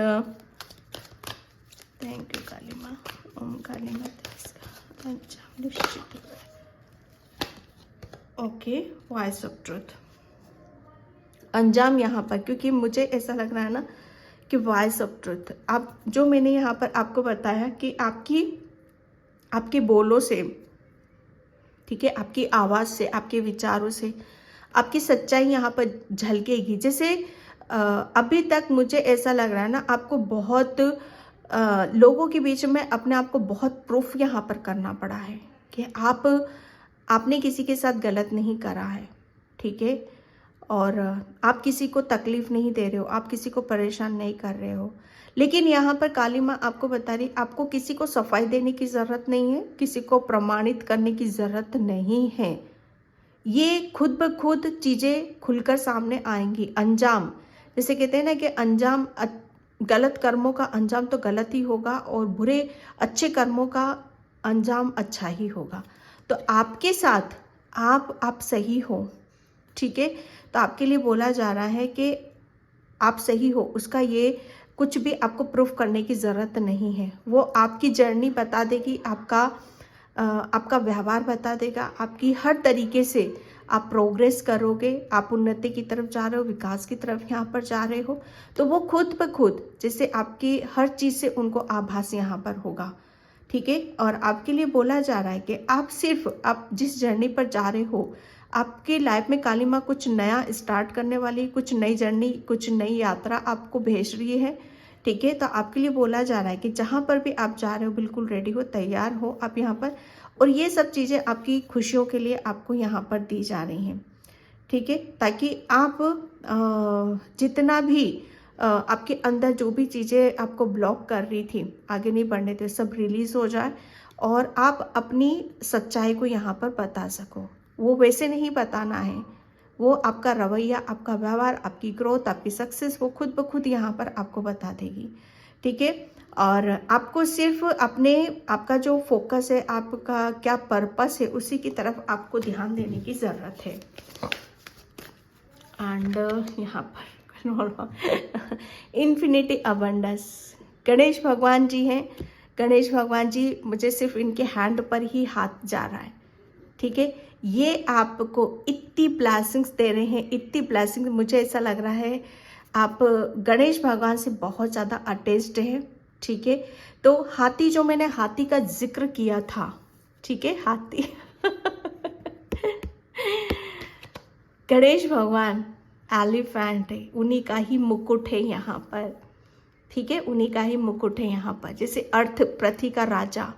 थैंक यू काली माँ, ओम काली माँ। ओके, वॉइस ऑफ ट्रुथ, अंजाम यहाँ पर, क्योंकि मुझे ऐसा लग रहा है ना कि वॉइस ऑफ ट्रुथ, आप जो मैंने यहाँ पर आपको बताया कि आपके बोलों से, ठीक है, आपकी आवाज़ से, आपके विचारों से आपकी सच्चाई यहाँ पर झलकेगी। जैसे अभी तक मुझे ऐसा लग रहा है ना, आपको बहुत लोगों के बीच में अपने आप को बहुत प्रूफ यहाँ पर करना पड़ा है कि आपने किसी के साथ गलत नहीं करा है। ठीक है, और आप किसी को तकलीफ़ नहीं दे रहे हो, आप किसी को परेशान नहीं कर रहे हो। लेकिन यहाँ पर काली माँ आपको बता रही, आपको किसी को सफाई देने की ज़रूरत नहीं है, किसी को प्रमाणित करने की ज़रूरत नहीं है। ये खुद ब खुद चीज़ें खुलकर सामने आएंगी। अंजाम, जैसे कहते हैं ना कि अंजाम, गलत कर्मों का अंजाम तो गलत ही होगा, और बुरे अच्छे कर्मों का अंजाम अच्छा ही होगा। तो आपके साथ आप सही हो। ठीक है, तो आपके लिए बोला जा रहा है कि आप सही हो, उसका ये कुछ भी आपको प्रूफ करने की ज़रूरत नहीं है। वो आपकी जर्नी बता देगी, आपका व्यवहार बता देगा, आपकी हर तरीके से आप प्रोग्रेस करोगे, आप उन्नति की तरफ जा रहे हो, विकास की तरफ यहाँ पर जा रहे हो, तो वो खुद ब खुद जैसे आपकी हर चीज़ से उनको आभास यहाँ पर होगा। ठीक है, और आपके लिए बोला जा रहा है कि आप जिस जर्नी पर जा रहे हो, आपकी लाइफ में काली माँ कुछ नया स्टार्ट करने वाली, कुछ नई जर्नी, कुछ नई यात्रा आपको भेज रही है। ठीक है, तो आपके लिए बोला जा रहा है कि जहाँ पर भी आप जा रहे हो बिल्कुल रेडी हो, तैयार हो आप यहाँ पर, और ये सब चीज़ें आपकी खुशियों के लिए आपको यहाँ पर दी जा रही हैं। ठीक है, ताकि आप जितना भी आपके अंदर जो भी चीज़ें आपको ब्लॉक कर रही थी, आगे नहीं बढ़ने थे, सब रिलीज़ हो जाए, और आप अपनी सच्चाई को यहाँ पर बता सको। वो वैसे नहीं बताना है, वो आपका रवैया, आपका व्यवहार, आपकी ग्रोथ, आपकी सक्सेस, वो खुद ब खुद यहाँ पर आपको बता देगी। ठीक है, और आपको सिर्फ आपका जो फोकस है, आपका क्या पर्पस है, उसी की तरफ आपको ध्यान देने की ज़रूरत है। एंड यहाँ पर इन्फिनिटी अबंडेंस, गणेश भगवान जी हैं। गणेश भगवान जी, मुझे सिर्फ इनके हैंड पर ही हाथ जा रहा है। ठीक है, ये आपको इतनी ब्लेसिंग्स दे रहे हैं, इतनी ब्लेसिंग्स, मुझे ऐसा लग रहा है आप गणेश भगवान से बहुत ज़्यादा अटैच्ड हैं। ठीक है, तो हाथी, जो मैंने हाथी का जिक्र किया था, ठीक है, हाथी गणेश भगवान एलिफेंट है, उन्हीं का ही मुकुट है यहाँ पर। ठीक है, उन्हीं का ही मुकुट है यहाँ पर, जैसे अर्थ पृथ्वी का राजा।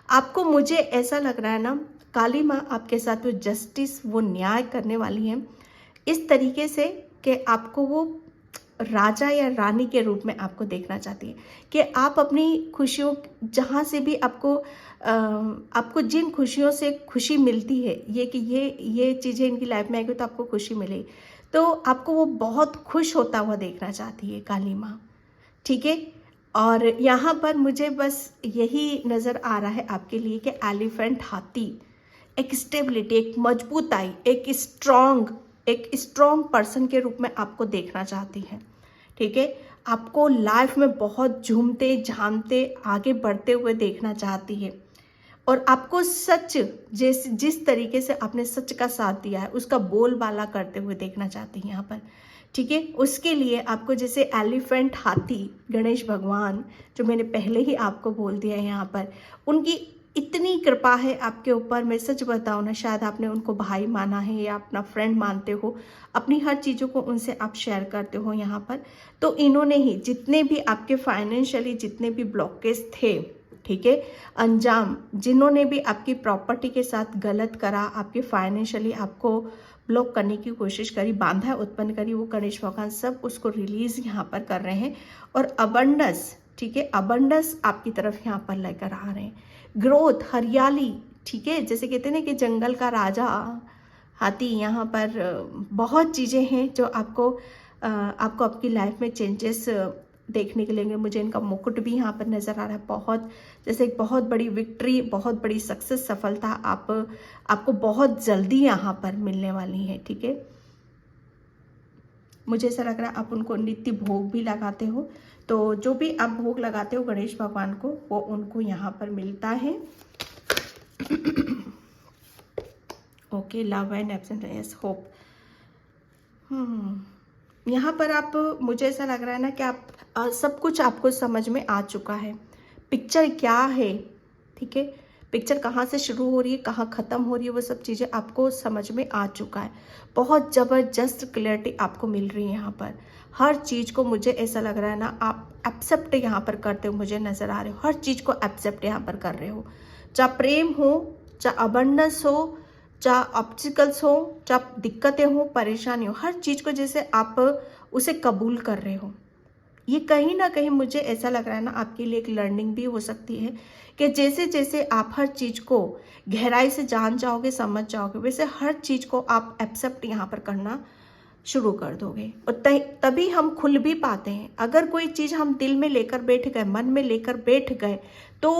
आपको, मुझे ऐसा लग रहा है ना, काली माँ आपके साथ वो जस्टिस, वो न्याय करने वाली हैं इस तरीके से कि आपको वो राजा या रानी के रूप में आपको देखना चाहती है कि आप अपनी खुशियों, जहाँ से भी आपको जिन खुशियों से खुशी मिलती है, ये कि ये चीज़ें इनकी लाइफ में आएगी तो आपको खुशी मिलेगी, तो आपको वो बहुत खुश होता हुआ देखना चाहती है काली माँ। ठीक है, और यहाँ पर मुझे बस यही नज़र आ रहा है आपके लिए कि एलिफेंट, हाथी, एक स्टेबिलिटी, एक मजबूताई, एक स्ट्रॉन्ग पर्सन के रूप में आपको देखना चाहती है। ठीक है, आपको लाइफ में बहुत झूमते झामते आगे बढ़ते हुए देखना चाहती है, और आपको सच, जिस तरीके से आपने सच का साथ दिया है, उसका बोलबाला करते हुए देखना चाहती है यहाँ पर। ठीक है। उसके लिए आपको जैसे एलिफेंट, हाथी, गणेश भगवान, जो मैंने पहले ही आपको बोल दिया है यहाँ पर, उनकी इतनी कृपा है आपके ऊपर। मैं सच बताऊँ ना, शायद आपने उनको भाई माना है या अपना फ्रेंड मानते हो, अपनी हर चीज़ों को उनसे आप शेयर करते हो यहाँ पर। तो इन्होंने ही जितने भी आपके फाइनेंशियली जितने भी ब्लॉकेज थे, ठीक है, अंजाम जिन्होंने भी आपकी प्रॉपर्टी के साथ गलत करा, आपके फाइनेंशियली आपको ब्लॉक करने की कोशिश करी, बाधा उत्पन्न करी, वो गणेश भगवान सब उसको रिलीज यहाँ पर कर रहे हैं। और अबंडस, ठीक है, अबंडस आपकी तरफ यहाँ पर लेकर आ रहे हैं। ग्रोथ, हरियाली, ठीक है, जैसे कहते हैं ना कि जंगल का राजा हाथी, यहाँ पर बहुत चीज़ें हैं जो आपको आपकी लाइफ में चेंजेस देखने के लिए। मुझे इनका मुकुट भी यहाँ पर नज़र आ रहा है, बहुत जैसे एक बहुत बड़ी विक्ट्री, बहुत बड़ी सक्सेस, सफलता आपको बहुत जल्दी यहाँ पर मिलने वाली है, ठीक है। मुझे ऐसा लग रहा है आप उनको नित्य भोग भी लगाते हो, तो जो भी आप भोग लगाते हो गणेश भगवान को, वो उनको यहाँ पर मिलता है। Okay, love and absent, yes, hope. यहाँ पर आप, मुझे ऐसा लग रहा है ना कि आप सब कुछ आपको समझ में आ चुका है। पिक्चर क्या है, ठीक है, पिक्चर कहाँ से शुरू हो रही है, कहाँ ख़त्म हो रही है, वो सब चीज़ें आपको समझ में आ चुका है। बहुत ज़बरदस्त क्लैरिटी आपको मिल रही है यहाँ पर। हर चीज़ को मुझे ऐसा लग रहा है ना, आप एक्सेप्ट यहाँ पर करते हो, मुझे नज़र आ रहे हो, हर चीज़ को एक्सेप्ट यहाँ पर कर रहे हो। चाहे प्रेम हो, चाहे अबंडेंस हो, चाहे ऑब्स्टिकल्स हो, चाहे दिक्कतें हो, परेशानी हो, हर चीज़ को जैसे आप उसे कबूल कर रहे हो। ये कहीं ना कहीं मुझे ऐसा लग रहा है ना, आपके लिए एक लर्निंग भी हो सकती है कि जैसे जैसे आप हर चीज़ को गहराई से जान जाओगे, समझ जाओगे, वैसे हर चीज़ को आप एक्सेप्ट यहाँ पर करना शुरू कर दोगे। और तभी हम खुल भी पाते हैं। अगर कोई चीज़ हम दिल में लेकर बैठ गए, मन में लेकर बैठ गए, तो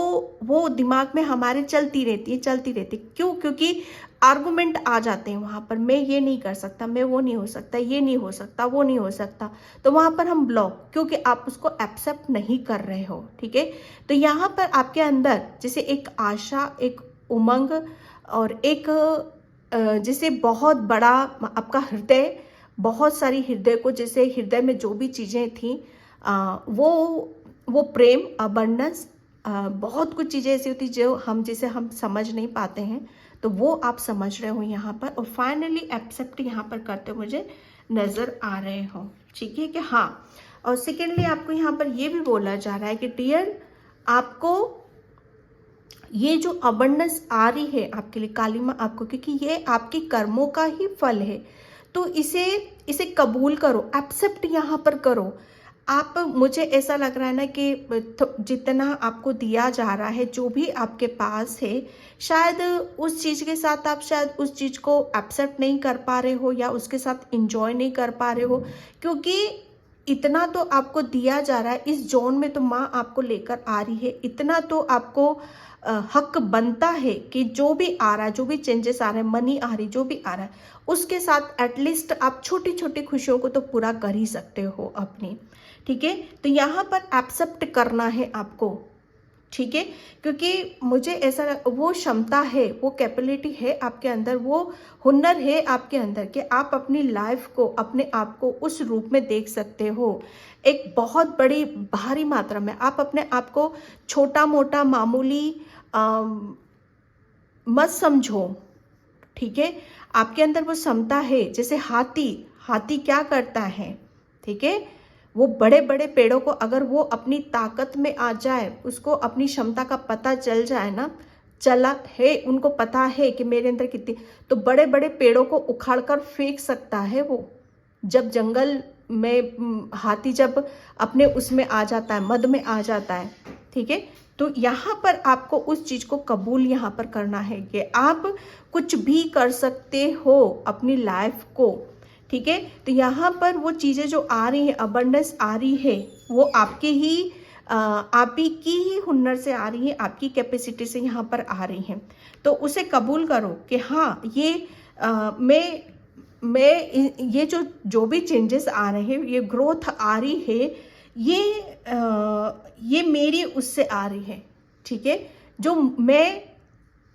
वो दिमाग में हमारे चलती रहती है। क्यों? क्योंकि आर्गुमेंट आ जाते हैं वहाँ पर, मैं ये नहीं कर सकता, मैं वो नहीं हो सकता, ये नहीं हो सकता, वो नहीं हो सकता, तो वहाँ पर हम ब्लॉक, क्योंकि आप उसको एक्सेप्ट नहीं कर रहे हो, ठीक है। तो यहाँ पर आपके अंदर जैसे एक आशा, एक उमंग और एक जैसे बहुत बड़ा आपका हृदय, बहुत सारी हृदय को, जैसे हृदय में जो भी चीज़ें थी वो प्रेम, अबंडेंस, बहुत कुछ चीज़ें ऐसी होती जो हम समझ नहीं पाते हैं, तो वो आप समझ रहे हो यहाँ पर, और फाइनली एक्सेप्ट यहाँ पर करते हो मुझे नज़र आ रहे हो, ठीक है कि हाँ। और सेकेंडली आपको यहाँ पर ये भी बोला जा रहा है कि डियर, आपको ये जो अबंडेंस आ रही है आपके लिए, काली माँ आपको, क्योंकि ये आपके कर्मों का ही फल है, तो इसे कबूल करो, एक्सेप्ट यहाँ पर करो। आप, मुझे ऐसा लग रहा है ना कि जितना आपको दिया जा रहा है, जो भी आपके पास है, शायद उस चीज़ के साथ आप शायद उस चीज़ को एक्सेप्ट नहीं कर पा रहे हो, या उसके साथ इंजॉय नहीं कर पा रहे हो, क्योंकि इतना तो आपको दिया जा रहा है, इस जोन में तो माँ आपको लेकर आ रही है, इतना तो आपको हक बनता है कि जो भी आ रहा है, जो भी चेंजेस आ रहे हैं, मनी आ रही, जो भी आ रहा है, उसके साथ एटलीस्ट आप छोटी छोटी खुशियों को तो पूरा कर ही सकते हो अपनी, ठीक है। तो यहाँ पर एक्सेप्ट करना है आपको, ठीक है, क्योंकि मुझे ऐसा, वो क्षमता है, वो कैपेबिलिटी है आपके अंदर, वो हुनर है आपके अंदर कि आप अपनी लाइफ को, अपने आप को उस रूप में देख सकते हो। एक बहुत बड़ी भारी मात्रा में आप अपने आप को छोटा मोटा मामूली मत समझो, ठीक है। आपके अंदर वो क्षमता है, जैसे हाथी क्या करता है, ठीक है, वो बड़े बड़े पेड़ों को, अगर वो अपनी ताकत में आ जाए, उसको अपनी क्षमता का पता चल जाए ना, चला है, उनको पता है कि मेरे अंदर कितनी, तो बड़े बड़े पेड़ों को उखाड़ कर फेंक सकता है वो। जब जंगल में हाथी जब अपने उसमें आ जाता है, मद में आ जाता है, ठीक है, तो यहाँ पर आपको उस चीज़ को कबूल यहाँ पर करना है कि आप कुछ भी कर सकते हो अपनी लाइफ को, ठीक है। तो यहाँ पर वो चीज़ें जो आ रही हैं, अबंडेंस आ रही है, वो आपके ही आप ही की ही हुनर से आ रही है, आपकी कैपेसिटी से यहाँ पर आ रही हैं। तो उसे कबूल करो कि हाँ, ये मैं ये जो भी चेंजेस आ रहे हैं, ये ग्रोथ आ रही है, ये मेरी उससे आ रही है, ठीक है। जो मैं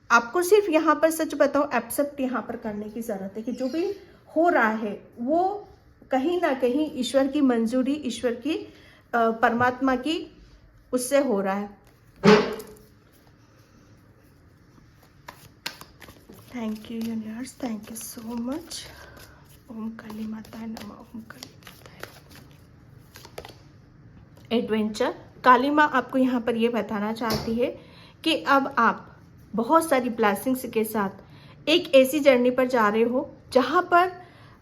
आपको सिर्फ यहाँ पर सच बताऊँ, एक्सेप्ट यहाँ पर करने की ज़रूरत है कि जो भी हो रहा है वो कहीं ना कहीं ईश्वर की मंजूरी, ईश्वर की परमात्मा की उससे हो रहा है। Thank you universe, thank you so much. Om Kali माता नमः, ओम काली माता। एडवेंचर, काली माँ आपको यहाँ पर ये बताना चाहती है कि अब आप बहुत सारी ब्लेसिंग्स के साथ एक ऐसी जर्नी पर जा रहे हो जहाँ पर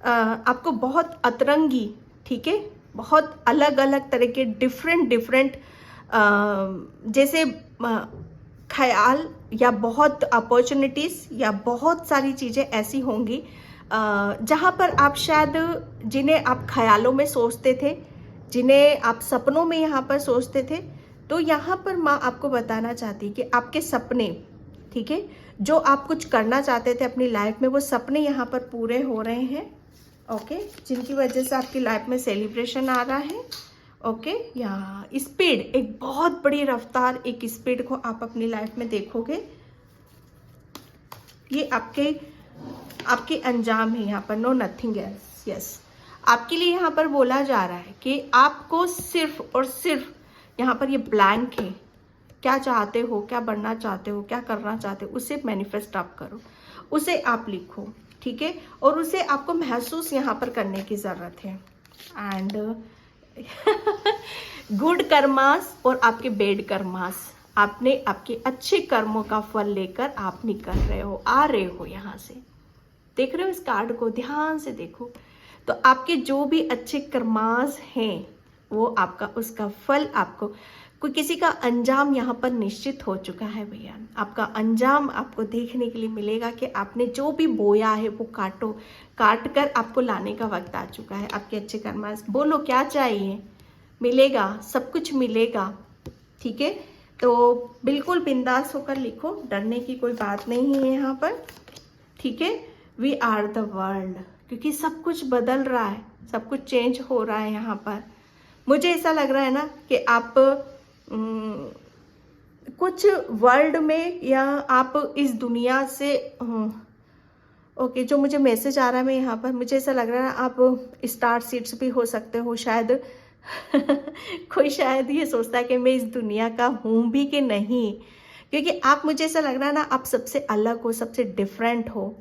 आपको बहुत अतरंगी, ठीक है, बहुत अलग अलग तरह के डिफरेंट जैसे ख्याल या बहुत अपॉर्चुनिटीज़ या बहुत सारी चीज़ें ऐसी होंगी जहाँ पर आप शायद, जिन्हें आप ख्यालों में सोचते थे, जिन्हें आप सपनों में यहाँ पर सोचते थे, तो यहाँ पर माँ आपको बताना चाहती है कि आपके सपने, ठीक है, जो आप कुछ करना चाहते थे अपनी लाइफ में, वो सपने यहाँ पर पूरे हो रहे हैं। ओके, जिनकी वजह से आपकी लाइफ में सेलिब्रेशन आ रहा है। ओके, यहाँ स्पीड, एक बहुत बड़ी रफ्तार, एक स्पीड को आप अपनी लाइफ में देखोगे। ये आपके अंजाम है यहाँ पर, नो नथिंग एल्स। यस, आपके लिए यहाँ पर बोला जा रहा है कि आपको सिर्फ और सिर्फ यहाँ पर ये ब्लैंक है, क्या चाहते हो, क्या बनना चाहते हो, क्या करना चाहते हो, उसे मैनिफेस्ट आप करो, उसे आप लिखो, ठीक है, और उसे आपको महसूस यहाँ पर करने की ज़रूरत है। एंड गुड कर्मास और आपके बेड कर्मास, आपने आपके अच्छे कर्मों का फल लेकर आप निकल रहे हो, आ रहे हो यहाँ से। देख रहे हो इस कार्ड को, ध्यान से देखो। तो आपके जो भी अच्छे कर्मास हैं वो आपका, उसका फल आपको, कोई किसी का अंजाम यहाँ पर निश्चित हो चुका है भैया। आपका अंजाम आपको देखने के लिए मिलेगा कि आपने जो भी बोया है वो काट कर आपको लाने का वक्त आ चुका है। आपके अच्छे कर्मास, बोलो क्या चाहिए, मिलेगा, सब कुछ मिलेगा, ठीक है। तो बिल्कुल बिंदास होकर लिखो, डरने की कोई बात नहीं है यहाँ पर, ठीक है। वी आर द वर्ल्ड, क्योंकि सब कुछ बदल रहा है, सब कुछ चेंज हो रहा है यहाँ पर। मुझे ऐसा लग रहा है ना कि आप कुछ वर्ल्ड में, या आप इस दुनिया से, ओके, जो मुझे मैसेज आ रहा है मैं यहाँ पर, मुझे ऐसा लग रहा है आप स्टार सीड्स भी हो सकते हो शायद। कोई शायद ये सोचता है कि मैं इस दुनिया का हूँ भी कि नहीं, क्योंकि आप, मुझे ऐसा लग रहा है ना, आप सबसे अलग हो, सबसे डिफरेंट हो,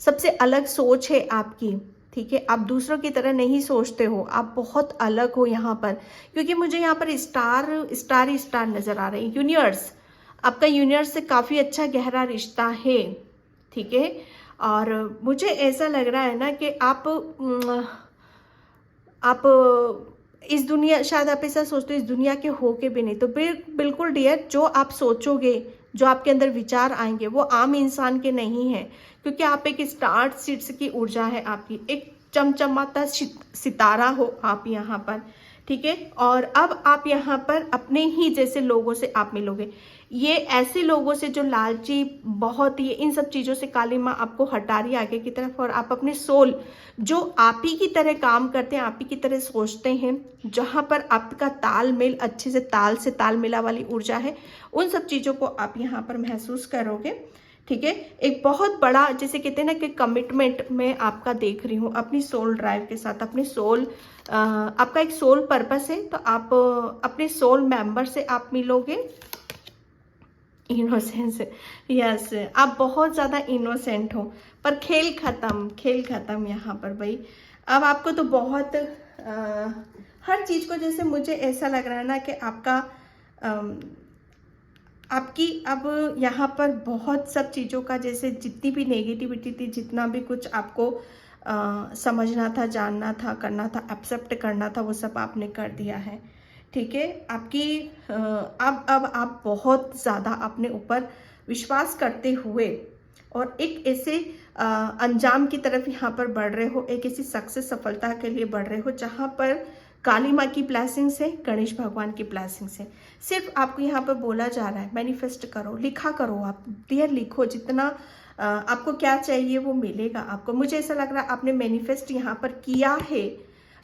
सबसे अलग सोच है आपकी, ठीक है। आप दूसरों की तरह नहीं सोचते हो, आप बहुत अलग हो यहाँ पर, क्योंकि मुझे यहाँ पर स्टार नज़र आ रहे हैं। यूनिवर्स, आपका यूनिवर्स से काफ़ी अच्छा गहरा रिश्ता है, ठीक है। और मुझे ऐसा लग रहा है ना कि आप इस दुनिया, शायद आप ऐसा सोचते हो इस दुनिया के हो के भी नहीं, तो बिल्कुल डियर, जो आप सोचोगे, जो आपके अंदर विचार आएंगे, वो आम इंसान के नहीं है, क्योंकि आप एक स्टार सीड्स की ऊर्जा है आपकी, एक चमचमाता सितारा हो आप यहाँ पर, ठीक है। और अब आप यहाँ पर अपने ही जैसे लोगों से आप मिलोगे, ये ऐसे लोगों से जो लालची बहुत ही, इन सब चीज़ों से काली माँ आपको हटा रही है आगे की तरफ, और आप अपने सोल, जो आप ही की तरह काम करते हैं, आप ही की तरह सोचते हैं, जहाँ पर आपका तालमेल अच्छे से, ताल मिला वाली ऊर्जा है, उन सब चीज़ों को आप यहाँ पर महसूस करोगे, ठीक है। एक बहुत बड़ा, जैसे कहते हैं ना कि कमिटमेंट मैं आपका देख रही हूँ अपनी सोल ड्राइव के साथ, अपनी सोल, आपका एक सोल पर्पस है, तो आप अपने सोल मेंबर से आप मिलोगे। इनोसेंस, यस, आप बहुत ज़्यादा इनोसेंट हो, पर खेल खत्म यहाँ पर भाई। अब आपको तो बहुत हर चीज़ को, जैसे मुझे ऐसा लग रहा है ना कि आपकी अब यहाँ पर बहुत सब चीज़ों का, जैसे जितनी भी नेगेटिविटी थी, जितना भी कुछ आपको समझना था, जानना था, करना था, एक्सेप्ट करना था, वो सब आपने कर दिया है, ठीक है। आपकी अब आप बहुत ज़्यादा अपने ऊपर विश्वास करते हुए और एक ऐसे अंजाम की तरफ यहाँ पर बढ़ रहे हो, एक ऐसी सक्सेस, सफलता के लिए बढ़ रहे हो जहाँ पर काली माँ की ब्लेसिंग्स है, गणेश भगवान की ब्लेसिंग्स है। सिर्फ आपको यहाँ पर बोला जा रहा है, मैनिफेस्ट करो, लिखा करो, आप डियर लिखो, जितना आपको क्या चाहिए वो मिलेगा आपको। मुझे ऐसा लग रहा है आपने मैनिफेस्ट यहाँ पर किया है,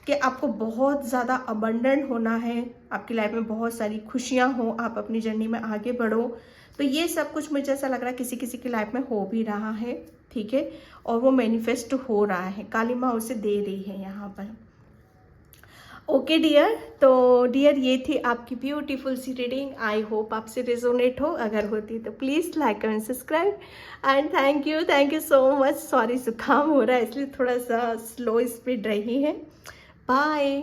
कि आपको बहुत ज़्यादा अबंडेंट होना है, आपकी लाइफ में बहुत सारी खुशियाँ हो, आप अपनी जर्नी में आगे बढ़ो। तो ये सब कुछ मुझे ऐसा लग रहा है किसी किसी की लाइफ में हो भी रहा है, ठीक है, और वो मैनिफेस्ट हो रहा है, काली माँ उसे दे रही है यहाँ पर। ओके डियर, तो डियर ये थी आपकी ब्यूटीफुल सी रीडिंग। आई होप आपसे रिजोनेट हो, अगर होती तो please like comment subscribe and thank you so much. Sorry जुकाम हो रहा है इसलिए थोड़ा सा स्लो स्पीड रही है। बाय।